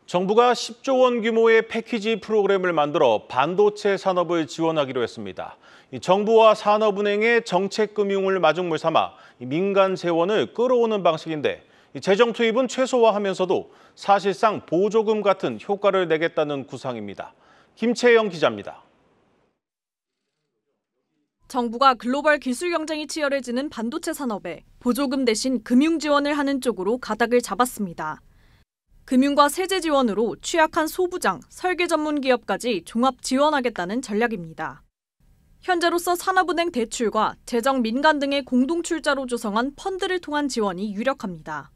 정부가 10조 원 규모의 패키지 프로그램을 만들어 반도체 산업을 지원하기로 했습니다. 정부와 산업은행의 정책금융을 마중물 삼아 민간 재원을 끌어오는 방식인데 재정 투입은 최소화하면서도 사실상 보조금 같은 효과를 내겠다는 구상입니다. 김채영 기자입니다. 정부가 글로벌 기술 경쟁이 치열해지는 반도체 산업에 보조금 대신 금융 지원을 하는 쪽으로 가닥을 잡았습니다. 금융과 세제 지원으로 취약한 소부장, 설계 전문 기업까지 종합 지원하겠다는 전략입니다. 현재로서 산업은행 대출과 재정 민간 등의 공동 출자로 조성한 펀드를 통한 지원이 유력합니다.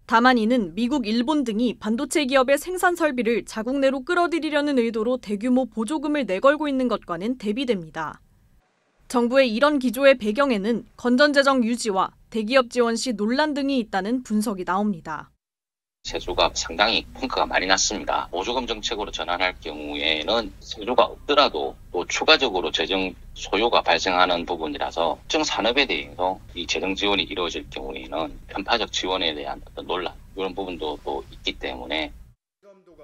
다만 이는 미국, 일본 등이 반도체 기업의 생산 설비를 자국 내로 끌어들이려는 의도로 대규모 보조금을 내걸고 있는 것과는 대비됩니다. 정부의 이런 기조의 배경에는 건전재정 유지와 대기업 지원 시 논란 등이 있다는 분석이 나옵니다. 세수가 상당히 펑크가 많이 났습니다. 보조금 정책으로 전환할 경우에는 세수가 없더라도 또 추가적으로 재정 소요가 발생하는 부분이라서 특정 산업에 대해서 이 재정 지원이 이루어질 경우에는 편파적 지원에 대한 어떤 논란 이런 부분도 또 있기 때문에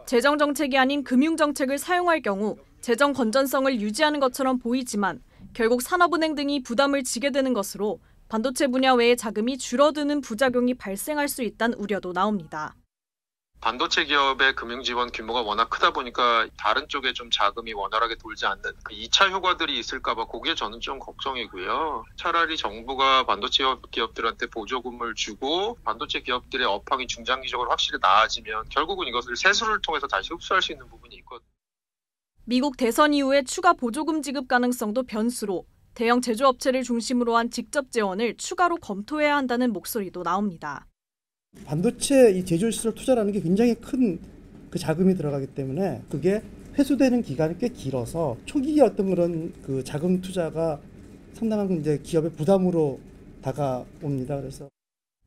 재정 정책이 아닌 금융 정책을 사용할 경우 재정 건전성을 유지하는 것처럼 보이지만 결국 산업은행 등이 부담을 지게 되는 것으로 반도체 분야 외의 자금이 줄어드는 부작용이 발생할 수 있다는 우려도 나옵니다. 반도체 기업의 금융 지원 규모가 워낙 크다 보니까 다른 쪽에 좀 자금이 원활하게 돌지 않는 그 2차 효과들이 있을까 봐 그게 저는 좀 걱정이고요. 차라리 정부가 반도체 기업들한테 보조금을 주고 반도체 기업들의 업황이 중장기적으로 확실히 나아지면 결국은 이것을 세수를 통해서 다시 흡수할 수 있는 부분이 있거든요. 미국 대선 이후에 추가 보조금 지급 가능성도 변수로 대형 제조업체를 중심으로 한 직접 지원을 추가로 검토해야 한다는 목소리도 나옵니다. 반도체 이 제조시설 투자라는 게 굉장히 큰 그 자금이 들어가기 때문에 그게 회수되는 기간이 꽤 길어서 초기에 어떤 그런 그 자금 투자가 상당한 이제 기업의 부담으로 다가옵니다. 그래서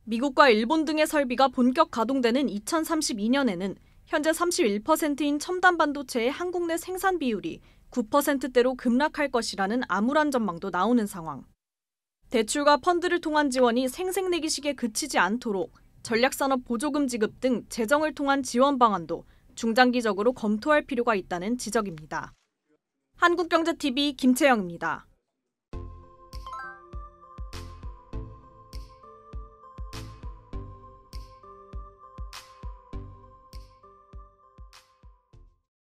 미국과 일본 등의 설비가 본격 가동되는 2032년에는 현재 31%인 첨단 반도체의 한국 내 생산 비율이 9%대로 급락할 것이라는 암울한 전망도 나오는 상황. 대출과 펀드를 통한 지원이 생색내기식에 그치지 않도록 전략산업 보조금 지급 등 재정을 통한 지원 방안도 중장기적으로 검토할 필요가 있다는 지적입니다. 한국경제TV 김채영입니다.